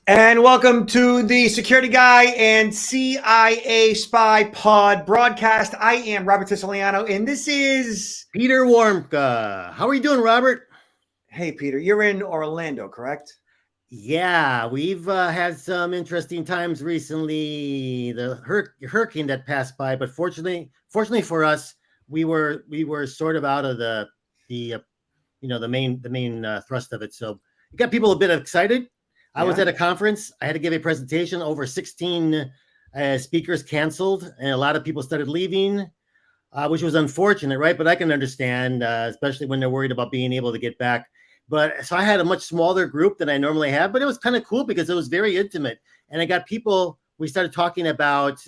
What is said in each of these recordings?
And welcome to the Security Guy and CIA Spy Pod broadcast. I am Robert Siciliano, and this is Peter Warmka. How are you doing, Robert? Hey, Peter, you're in Orlando, correct? Yeah, we've had some interesting times recently. The hurricane that passed by, but fortunately for us, we were sort of out of the main thrust of it. So it got people a bit excited. I was at a conference. I had to give a presentation. Over 16 speakers canceled, and a lot of people started leaving, which was unfortunate, right? But I can understand, especially when they're worried about being able to get back. But so I had a much smaller group than I normally have, but it was kind of cool because it was very intimate. And I got people, we started talking about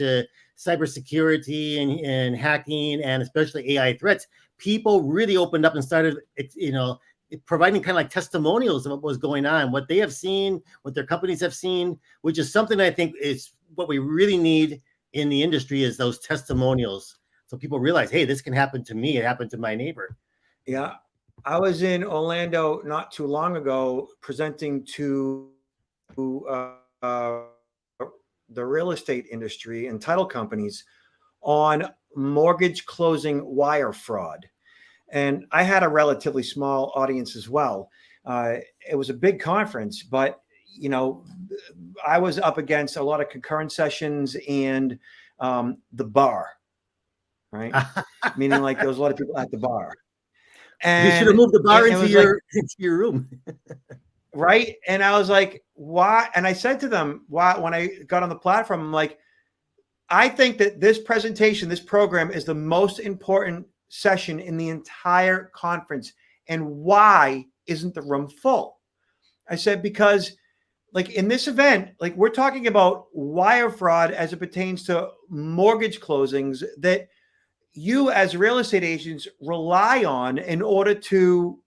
cybersecurity and hacking and especially AI threats. People really opened up and started, providing kind of like testimonials of what was going on, what they have seen, what their companies have seen, which is something I think is what we really need in the industry is those testimonials. So people realize, hey, this can happen to me. It happened to my neighbor. Yeah. I was in Orlando not too long ago presenting to the real estate industry and title companies on mortgage closing wire fraud. And I had a relatively small audience as well. It was a big conference, but I was up against a lot of concurrent sessions and the bar, right? Meaning like there was a lot of people at the bar. And you should have moved the bar into your room. Right. And I was like, why? And I said to them, why, when I got on the platform, I'm like, I think that this presentation, this program is the most important session in the entire conference. And why isn't the room full? I said, because like in this event, like we're talking about wire fraud as it pertains to mortgage closings that you as real estate agents rely on in order to,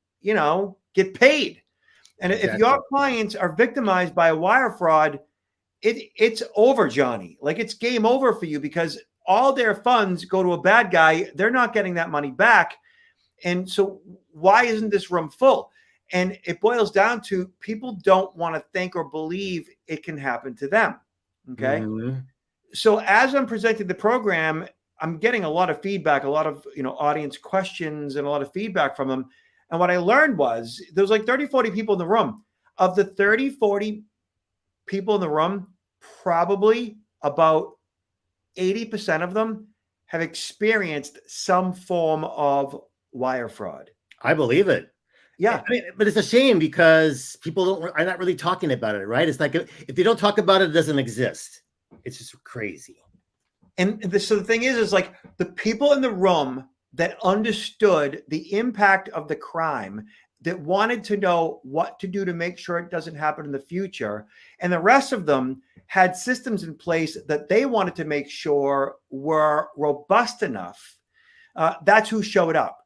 get paid. And exactly. If your clients are victimized by a wire fraud, it's over, Johnny. Like it's game over for you because all their funds go to a bad guy. They're not getting that money back. And so why isn't this room full? And it boils down to people don't want to think or believe it can happen to them. Okay. Mm-hmm. So as I'm presenting the program, I'm getting a lot of feedback, a lot of, audience questions and a lot of feedback from them. And what I learned was there was like 30, 40 people in the room. Of the 30, 40 people in the room, probably about 80% of them have experienced some form of wire fraud. I believe it. Yeah. I mean, but it's a shame because people are not really talking about it, right? It's like if they don't talk about it, it doesn't exist. It's just crazy. And so the thing is like the people in the room that understood the impact of the crime, that wanted to know what to do to make sure it doesn't happen in the future. And the rest of them had systems in place that they wanted to make sure were robust enough. That's who showed up.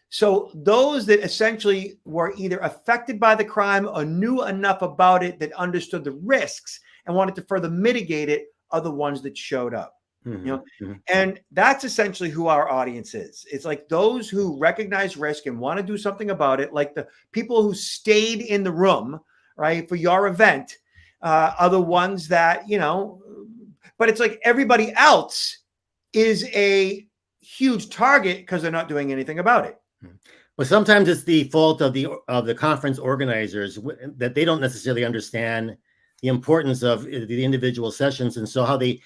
So those that essentially were either affected by the crime or knew enough about it that understood the risks and wanted to further mitigate it are the ones that showed up. Mm-hmm. And that's essentially who our audience is. It's like those who recognize risk and want to do something about it, like the people who stayed in the room, right, for your event, are the ones that, but it's like everybody else is a huge target because they're not doing anything about it. But sometimes it's the fault of the conference organizers that they don't necessarily understand the importance of the individual sessions, and so how they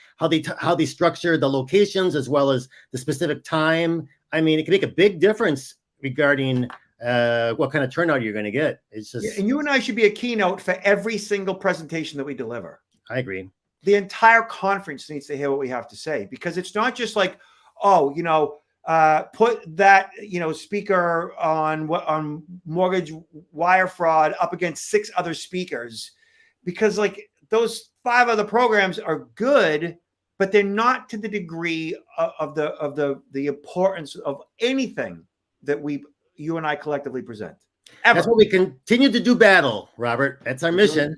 structure the locations as well as the specific time. I mean, it can make a big difference regarding what kind of turnout you're going to get. It's just, and you and I should be a keynote for every single presentation that we deliver. I agree. The entire conference needs to hear what we have to say because it's not just like, put that speaker on mortgage wire fraud up against 6 other speakers. Because like those 5 other programs are good, but they're not to the degree of the importance of anything that you and I collectively present. Ever. That's what we continue to do battle, Robert. That's our mission.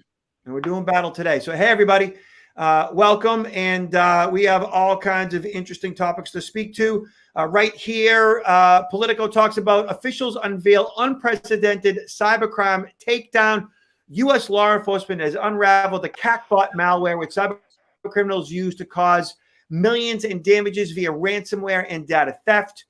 And we're doing battle today. So, hey, everybody, welcome. And we have all kinds of interesting topics to speak to. Right here, Politico talks about officials unveil unprecedented cybercrime takedown. U.S. law enforcement has unraveled the CACBot malware, which cyber criminals use to cause millions in damages via ransomware and data theft.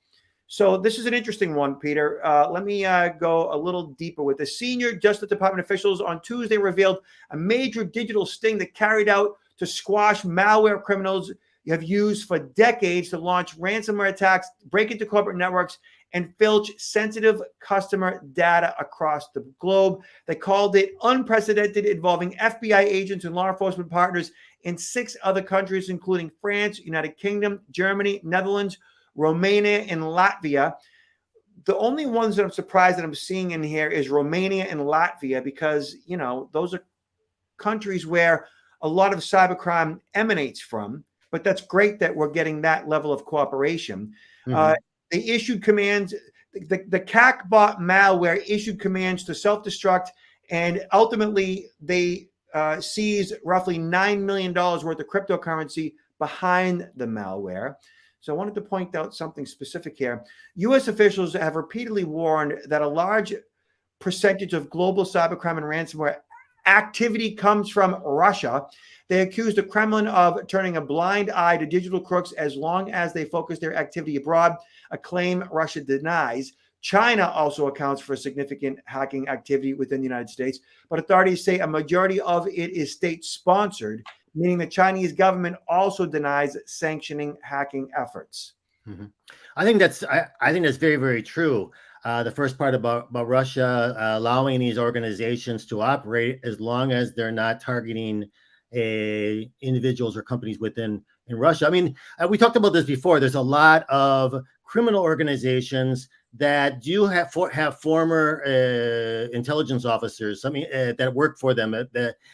So this is an interesting one, Peter. Let me go a little deeper with this. Senior Justice Department officials on Tuesday revealed a major digital sting that carried out to squash malware criminals have used for decades to launch ransomware attacks, break into corporate networks, and filch sensitive customer data across the globe. They called it unprecedented, involving FBI agents and law enforcement partners in 6 other countries, including France, United Kingdom, Germany, Netherlands, Romania, and Latvia. The only ones that I'm surprised that I'm seeing in here is Romania and Latvia, because, you know, those are countries where a lot of cybercrime emanates from. But that's great that we're getting that level of cooperation. Mm-hmm. They issued commands. The CACBot malware issued commands to self-destruct, and ultimately they seized roughly $9 million worth of cryptocurrency behind the malware. So I wanted to point out something specific here. U.S. officials have repeatedly warned that a large percentage of global cybercrime and ransomware activity comes from Russia. They accused the Kremlin of turning a blind eye to digital crooks as long as they focus their activity abroad, a claim Russia denies. China also accounts for significant hacking activity within the United States, but authorities say a majority of it is state-sponsored, meaning the Chinese government also denies sanctioning hacking efforts. Mm-hmm. I think that's very, very true. The first part about Russia allowing these organizations to operate as long as they're not targeting individuals or companies in Russia. I mean, we talked about this before. There's a lot of criminal organizations that do have former intelligence officers, that work for them. And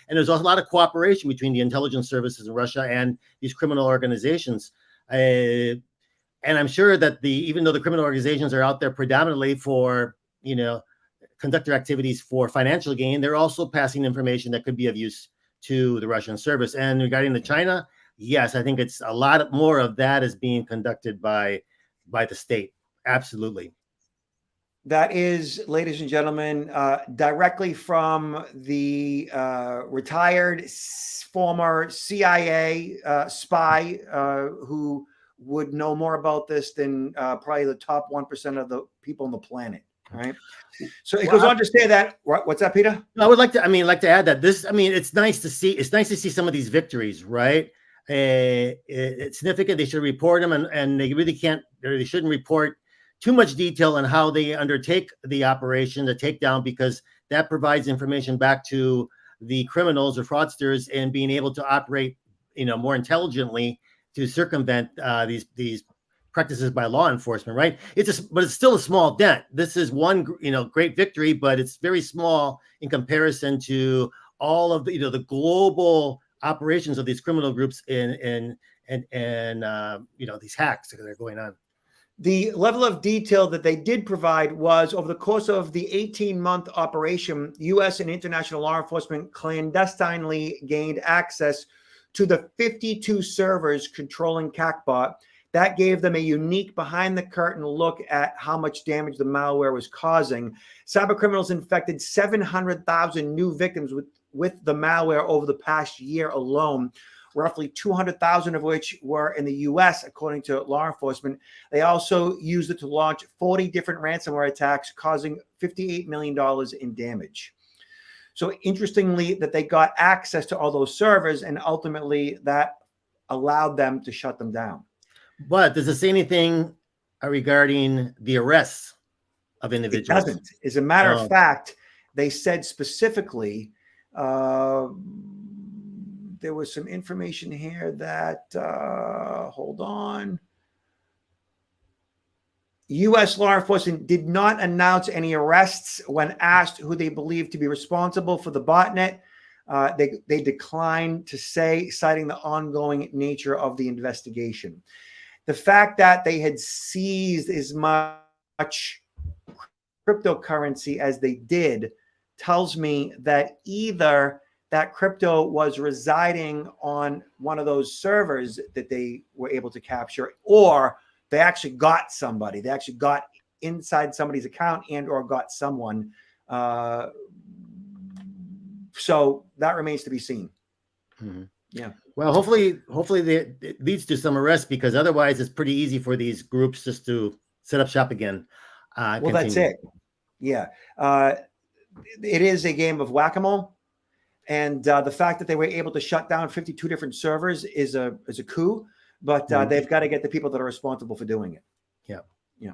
there's a lot of cooperation between the intelligence services in Russia and these criminal organizations. And I'm sure that even though the criminal organizations are out there predominantly for, conduct their activities for financial gain, they're also passing information that could be of use to the Russian service. And regarding the China, yes, I think it's a lot more of that is being conducted by the state. Absolutely. That is, ladies and gentlemen, directly from the retired former CIA spy who would know more about this than probably the top 1% of the people on the planet. All right. So it goes on to say that. What's that, Peter? I would like to add that it's nice to see some of these victories, right? It's significant. They should report them, and they really they shouldn't report too much detail on how they undertake the operation, the takedown, because that provides information back to the criminals or fraudsters in being able to operate, more intelligently to circumvent these practices by law enforcement, right? But it's still a small dent. This is one, great victory, but it's very small in comparison to all of the, the global operations of these criminal groups and these hacks that are going on. The level of detail that they did provide was over the course of the 18-month operation, U.S. and international law enforcement clandestinely gained access to the 52 servers controlling CACBot. That gave them a unique behind-the-curtain look at how much damage the malware was causing. Cybercriminals infected 700,000 new victims with the malware over the past year alone, roughly 200,000 of which were in the U.S., according to law enforcement. They also used it to launch 40 different ransomware attacks, causing $58 million in damage. So interestingly, that they got access to all those servers, and ultimately that allowed them to shut them down. But does it say anything regarding the arrests of individuals? It doesn't. As a matter of fact, they said specifically, there was some information here that, hold on. U.S. law enforcement did not announce any arrests when asked who they believe to be responsible for the botnet. They declined to say, citing the ongoing nature of the investigation. The fact that they had seized as much cryptocurrency as they did tells me that either that crypto was residing on one of those servers that they were able to capture, or they actually got somebody. They actually got inside somebody's account and or got someone So that remains to be seen. Mm-hmm. Yeah. Well, hopefully it leads to some arrest, because otherwise it's pretty easy for these groups just to set up shop again. Well, that's it. Yeah. It is a game of whack-a-mole. And the fact that they were able to shut down 52 different servers is a coup, but they've got to get the people that are responsible for doing it. Yeah. Yeah.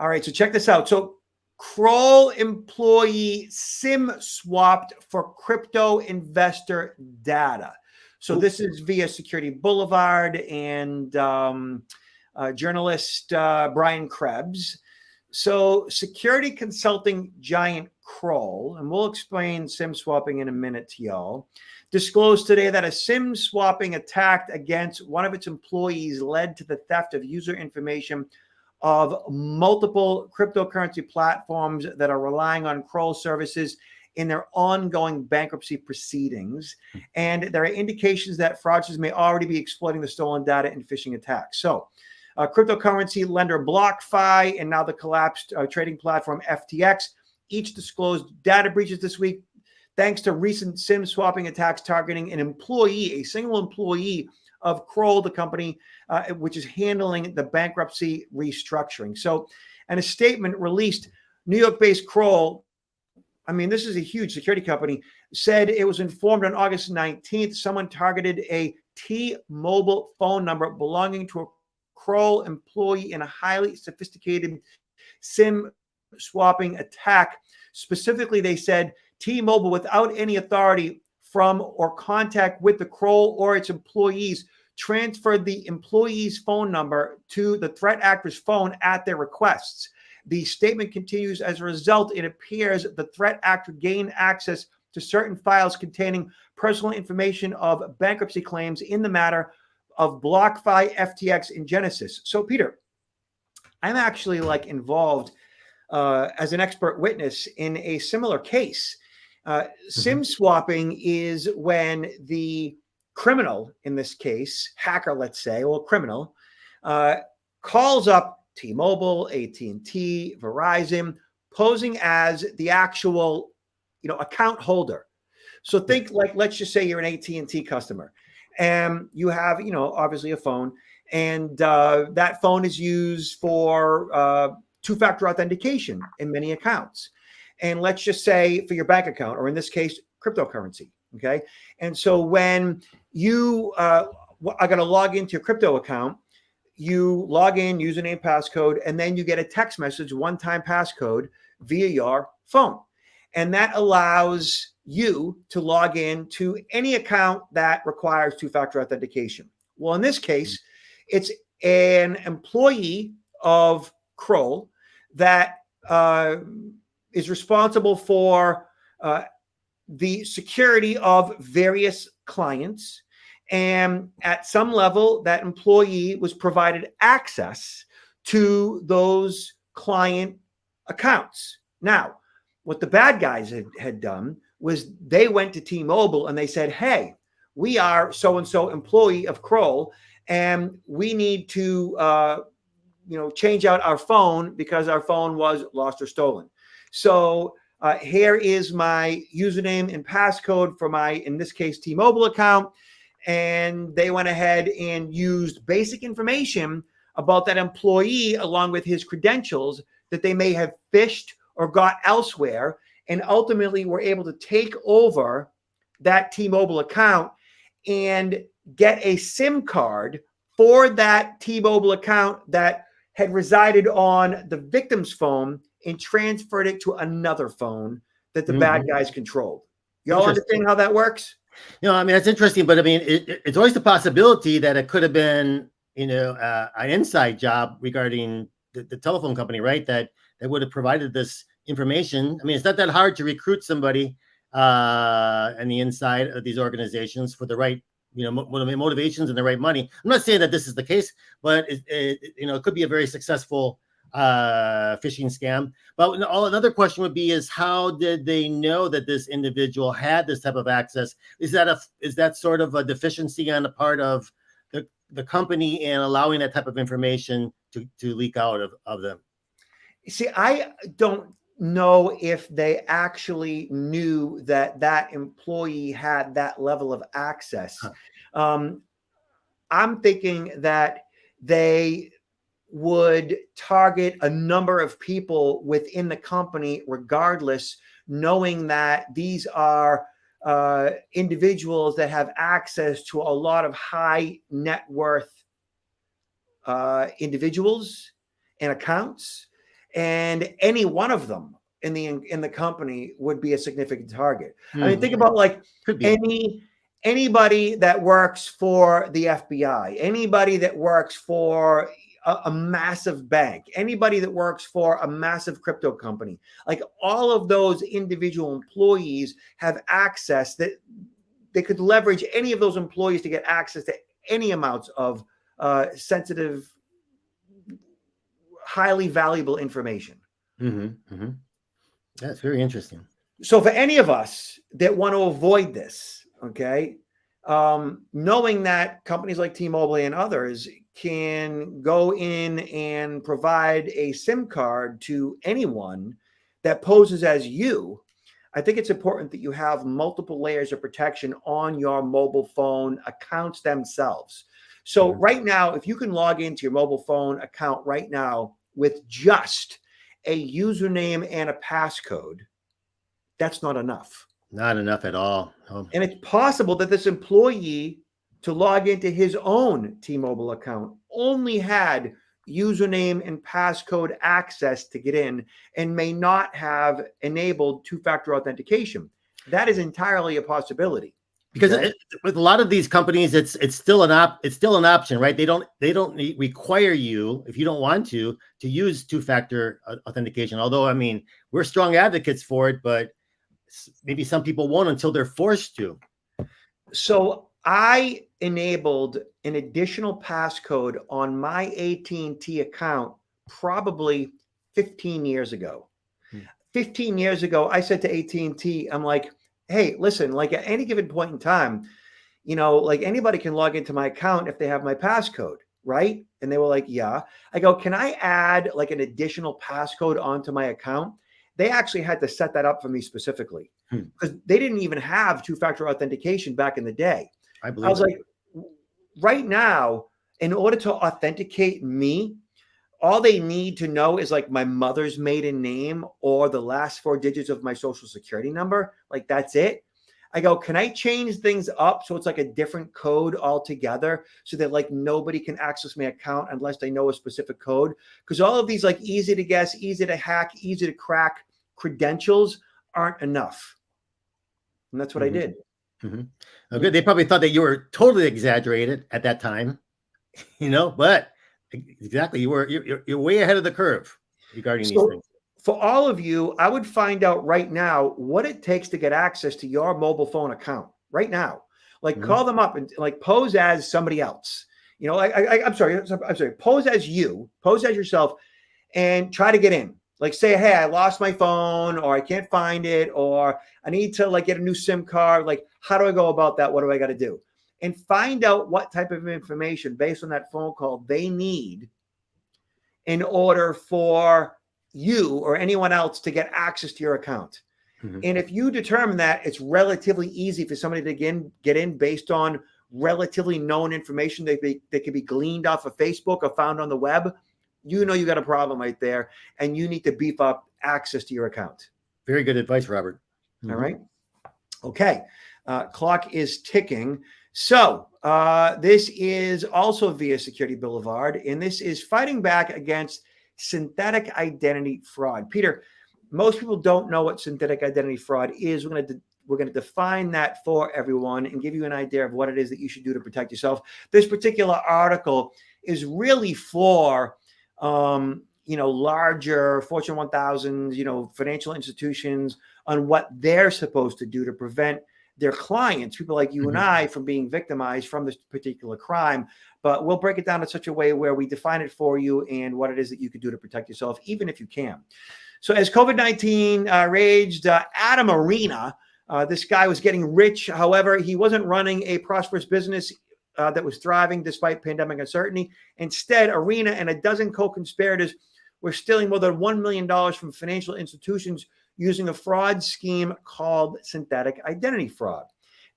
All right. So check this out. So Kroll employee SIM swapped for crypto investor data. So this is via Security Boulevard and journalist Brian Krebs. So security consulting giant Kroll, and we'll explain SIM swapping in a minute to y'all, disclosed today that a SIM swapping attack against one of its employees led to the theft of user information of multiple cryptocurrency platforms that are relying on Kroll services in their ongoing bankruptcy proceedings. And there are indications that fraudsters may already be exploiting the stolen data in phishing attacks. So cryptocurrency lender BlockFi and now the collapsed trading platform FTX each disclosed data breaches this week, thanks to recent SIM swapping attacks targeting an employee, a single employee of Kroll, the company which is handling the bankruptcy restructuring. So, in a statement released, New York-based Kroll, I mean, this is a huge security company, said it was informed on August 19th someone targeted a T-Mobile phone number belonging to a Kroll employee in a highly sophisticated SIM swapping attack. Specifically, they said T-Mobile, without any authority from or contact with the Kroll or its employees, transferred the employee's phone number to the threat actor's phone at their requests. The statement continues, as a result, it appears the threat actor gained access to certain files containing personal information of bankruptcy claims in the matter of BlockFi, FTX, and Genesis. So, Peter, I'm actually involved as an expert witness in a similar case. SIM swapping is when the criminal, in this case, hacker, let's say, or criminal, calls up T-Mobile, AT&T, Verizon, posing as the actual, account holder. So think let's just say you're an AT&T customer and you have, obviously a phone, and that phone is used for two-factor authentication in many accounts. And let's just say for your bank account, or in this case, cryptocurrency. Okay. And so when you are going to log into your crypto account, you log in, username, passcode, and then you get a text message, one-time passcode via your phone. And that allows you to log in to any account that requires two-factor authentication. Well, in this case, it's an employee of Kroll that is responsible for the security of various clients. And at some level, that employee was provided access to those client accounts. Now, what the bad guys had done was they went to T-Mobile and they said, hey, we are so-and-so employee of Kroll, and we need to change out our phone because our phone was lost or stolen. So here is my username and passcode for my, in this case, T-Mobile account. And they went ahead and used basic information about that employee along with his credentials that they may have phished or got elsewhere, and ultimately were able to take over that T-Mobile account and get a SIM card for that T-Mobile account that had resided on the victim's phone and transferred it to another phone that the bad guys controlled. Y'all understand how that works? I mean, that's interesting, but I mean, it's always the possibility that it could have been, an inside job regarding the telephone company, right? That would have provided this information. I mean, it's not that hard to recruit somebody on the inside of these organizations for the right, motivations and the right money. I'm not saying that this is the case, but it could be a very successful phishing scam. But another question would be is how did they know that this individual had this type of access? Is that sort of a deficiency on the part of the company in allowing that type of information to leak out of them? See, I don't know if they actually knew that that employee had that level of access. I'm thinking that they would target a number of people within the company, regardless, knowing that these are individuals that have access to a lot of high net worth individuals and accounts, and any one of them in the company would be a significant target. I mean, think about like anybody that works for the FBI, anybody that works for a massive bank, anybody that works for a massive crypto company, like all of those individual employees have access that they could leverage any of those employees to get access to any amounts of sensitive, highly valuable information. That's very interesting. So for any of us that want to avoid this, okay, knowing that companies like T-Mobile and others can go in and provide a SIM card to anyone that poses as you, I think it's important that you have multiple layers of protection on your mobile phone accounts themselves. So right now, if you can log into your mobile phone account right now with just a username and a passcode, that's not enough. Not enough at all. And it's possible that this employee, to log into his own T-Mobile account, only had username and passcode access to get in and may not have enabled two-factor authentication. That is entirely a possibility. Because with a lot of these companies, it's still an option, right? They don't require you, if you don't want to use two-factor authentication. Although, I mean, we're strong advocates for it, but maybe some people won't until they're forced to. So I enabled an additional passcode on my AT&T account probably 15 years ago. 15 years ago, I said to AT&T, I'm like, hey, listen, like at any given point in time, you know, like anybody can log into my account if they have my passcode, right? And they were like, yeah. I go, can I add like an additional passcode onto my account? They actually had to set that up for me specifically because they didn't even have two-factor authentication back in the day. I was like, right now, in order to authenticate me, all they need to know is like my mother's maiden name or the last 4 digits of my social security number. Like that's it. I go, can I change things up so it's like a different code altogether so that like nobody can access my account unless they know a specific code? Because all of these like easy to guess, easy to hack, easy to crack credentials aren't enough. And that's what I did. Okay. They probably thought that you were totally exaggerated at that time, you know, but exactly, you're way ahead of the curve regarding these things. For all of you, I would find out right now what it takes to get access to your mobile phone account right now. Like call them up and like pose as somebody else. You know, I'm sorry, pose as you, pose as yourself and try to get in. Like say, hey, I lost my phone or I can't find it or I need to like get a new SIM card. Like, how do I go about that? What do I got to do? And find out what type of information based on that phone call they need in order for you or anyone else to get access to your account. And if you determine that it's relatively easy for somebody to get in based on relatively known information that can be gleaned off of Facebook or found on the web, you know you got a problem right there and you need to beef up access to your account. Very good advice, Robert. All right. Okay. Clock is ticking. So this is also via Security Boulevard, and this is fighting back against synthetic identity fraud. Peter, most people don't know what synthetic identity fraud is. We're going to define that for everyone and give you an idea of what it is that you should do to protect yourself. This particular article is really for larger Fortune 1000, financial institutions on what they're supposed to do to prevent their clients, people like you and I, from being victimized from this particular crime. But we'll break it down in such a way where we define it for you and what it is that you could do to protect yourself, even if you can. So as COVID-19 raged, Adam Arena, this guy was getting rich. However, he wasn't running a prosperous business that was thriving despite pandemic uncertainty. Instead, Arena and a dozen co-conspirators were stealing more than $1 million from financial institutions using a fraud scheme called synthetic identity fraud.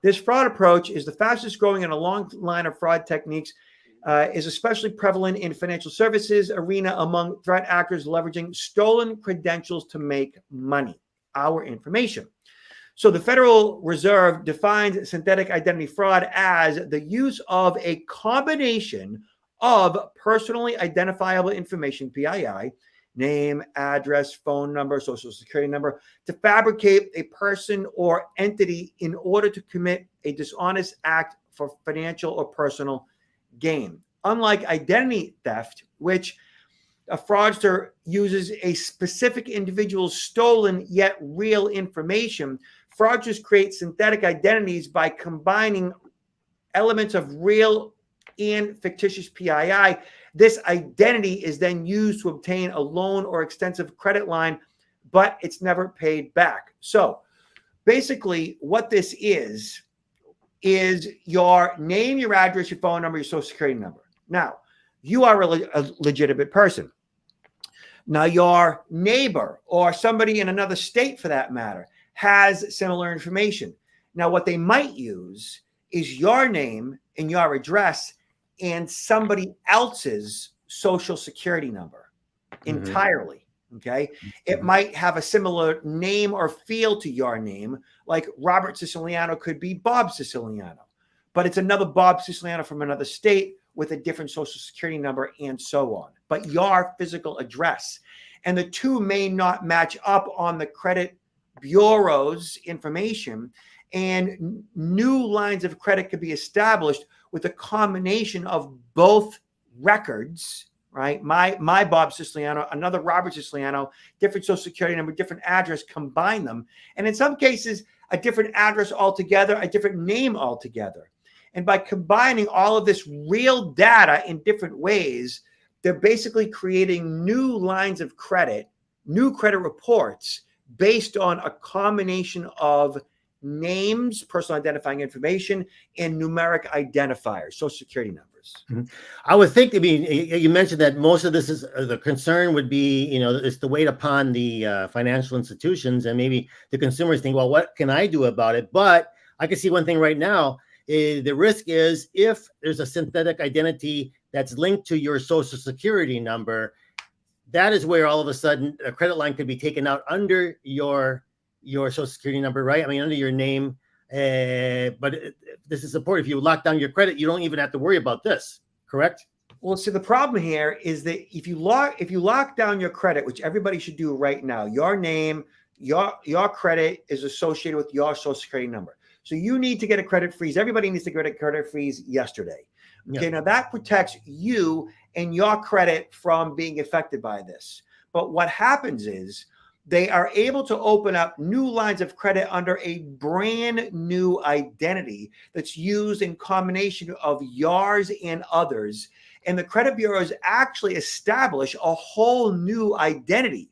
This fraud approach is the fastest growing in a long line of fraud techniques, is especially prevalent in financial services arena among threat actors leveraging stolen credentials to make money, our information. So the Federal Reserve defines synthetic identity fraud as the use of a combination of personally identifiable information, PII, name, address, phone number, social security number, to fabricate a person or entity in order to commit a dishonest act for financial or personal gain. Unlike identity theft, which a fraudster uses a specific individual's stolen yet real information, fraudsters create synthetic identities by combining elements of real and fictitious PII. This identity is then used to obtain a loan or extensive credit line, but it's never paid back. So basically what this is your name, your address, your phone number, your social security number. Now, you are a legitimate person. Now, your neighbor or somebody in another state, for that matter, has similar information. Now, what they might use is your name and your address and somebody else's social security number entirely. Okay. It might have a similar name or feel to your name, like Robert Siciliano could be Bob Siciliano, but it's another Bob Siciliano from another state with a different social security number and so on. But your physical address, and the two may not match up on the credit bureau's information, and new lines of credit could be established with a combination of both records, right? My Bob Siciliano, another Robert Siciliano, different social security number, different address, combine them. And in some cases, a different address altogether, a different name altogether. And by combining all of this real data in different ways, they're basically creating new lines of credit, new credit reports based on a combination of names, personal identifying information, and numeric identifiers, social security numbers. I would think, I mean, you mentioned that most of this is the concern would be, it's the weight upon the financial institutions, and maybe the consumers think, well, what can I do about it? But I can see one thing right now. The risk is if there's a synthetic identity that's linked to your social security number, that is where all of a sudden a credit line could be taken out under your social security number, right? I mean, under your name. But this is important. If you lock down your credit, you don't even have to worry about this, correct? Well, see, the problem here is that if you lock down your credit, which everybody should do right now, your name, your credit is associated with your social security number. So you need to get a credit freeze. Everybody needs to get a credit freeze yesterday. Okay, now that protects you and your credit from being affected by this. But what happens is they are able to open up new lines of credit under a brand new identity that's used in combination of yours and others. And the credit bureaus actually establish a whole new identity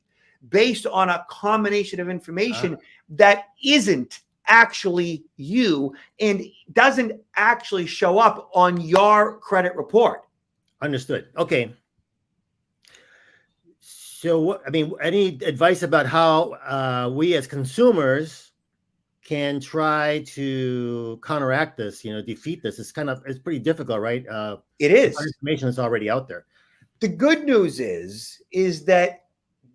based on a combination of information that isn't actually you and doesn't actually show up on your credit report. Understood. Okay. So, I mean, any advice about how we as consumers can try to counteract this, defeat this? It's pretty difficult, right? It is. Information is already out there. The good news is that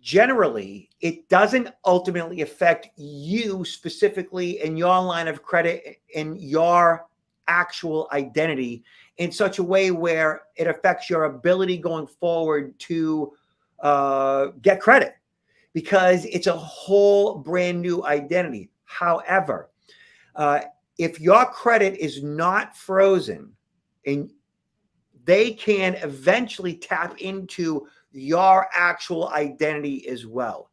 generally, it doesn't ultimately affect you specifically in your line of credit and your actual identity in such a way where it affects your ability going forward to get credit, because it's a whole brand new identity. However, if your credit is not frozen, and they can eventually tap into your actual identity as well.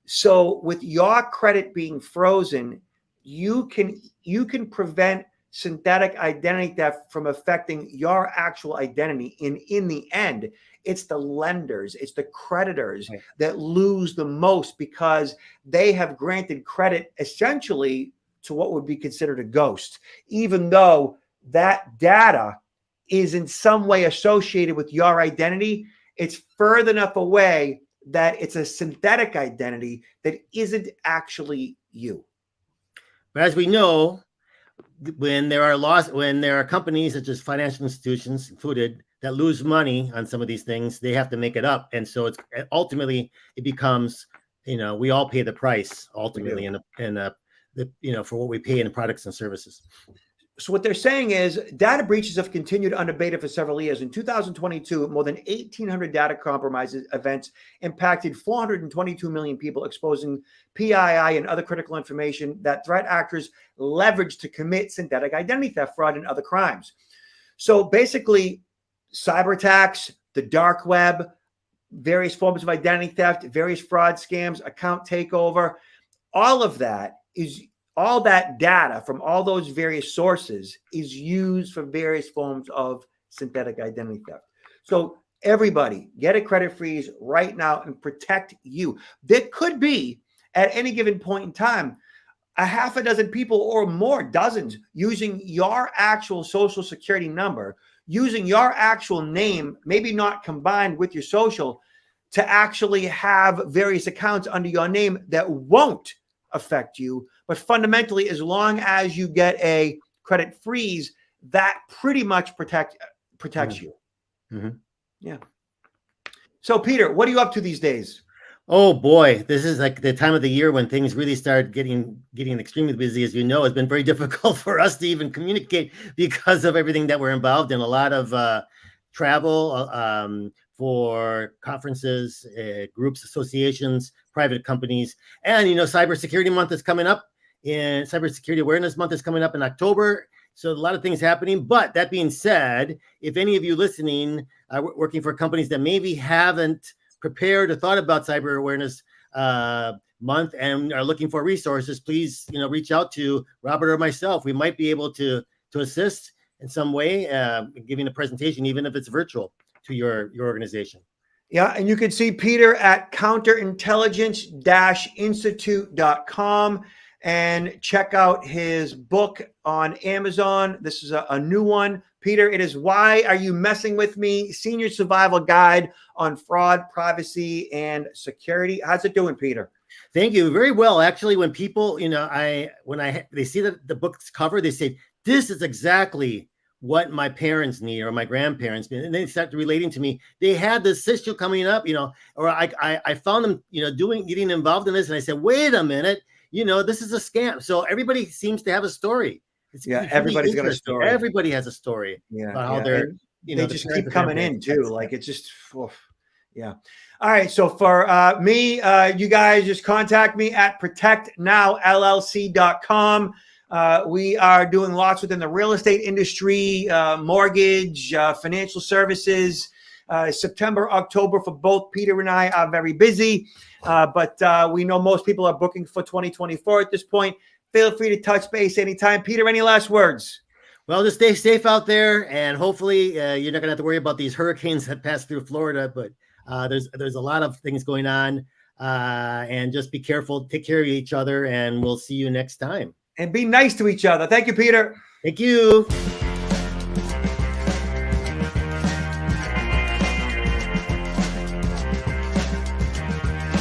So with your credit being frozen, you can prevent synthetic identity theft from affecting your actual identity. And in the end, it's the lenders, it's the creditors that lose the most, because they have granted credit essentially to what would be considered a ghost, even though that data is in some way associated with your identity. It's further enough away that it's a synthetic identity that isn't actually you. But as we know, when there are companies such as financial institutions included that lose money on some of these things, they have to make it up. And so it's ultimately it becomes, we all pay the price ultimately for what we pay in products and services. So what they're saying is data breaches have continued unabated for several years. In 2022, more than 1,800 data compromises events impacted 422 million people, exposing PII and other critical information that threat actors leverage to commit synthetic identity theft, fraud, and other crimes. So basically, cyber attacks, the dark web, various forms of identity theft, various fraud scams, account takeover, all of that is all that data from all those various sources is used for various forms of synthetic identity theft. So everybody get a credit freeze right now and protect you. There could be at any given point in time a half a dozen people or more, dozens, using your actual social security number, using your actual name, maybe not combined with your social, to actually have various accounts under your name that won't affect you. But fundamentally, as long as you get a credit freeze, that pretty much protects you. Mm-hmm. Yeah. So, Peter, what are you up to these days? Oh boy, this is like the time of the year when things really start getting extremely busy. As you know, it's been very difficult for us to even communicate because of everything that we're involved in. A lot of travel for conferences, groups, associations, private companies, and Cybersecurity Month is coming up, and Cybersecurity Awareness Month is coming up in October. So a lot of things happening. But that being said, if any of you listening working for companies that maybe haven't prepared or thought about Cyber Awareness Month and are looking for resources, please reach out to Robert or myself. We might be able to assist in some way, giving a presentation, even if it's virtual, to your organization. Yeah, and you can see Peter at counterintelligence-institute.com and check out his book on Amazon. This is a new one. Peter, it is Why Are You Messing With Me? Senior Survival Guide on Fraud, Privacy, and Security. How's it doing, Peter? Thank you. Very well. Actually, when people, they see the book's cover, they say, this is exactly what my parents need or my grandparents need. And they start relating to me. They had this issue coming up, or I found them, getting involved in this. And I said, wait a minute, this is a scam. So everybody seems to have a story. It's everybody's got a story. Everybody has a story about how they're, they just keep coming in too. Like it's just, yeah. All right. So for me, you guys just contact me at protectnowllc.com. We are doing lots within the real estate industry, mortgage, financial services. September, October for both Peter and I are very busy, but we know most people are booking for 2024 at this point. Feel free to touch base anytime. Peter, any last words? Well, just stay safe out there, and hopefully you're not going to have to worry about these hurricanes that pass through Florida, but there's a lot of things going on, and just be careful, take care of each other, and we'll see you next time. And be nice to each other. Thank you, Peter. Thank you.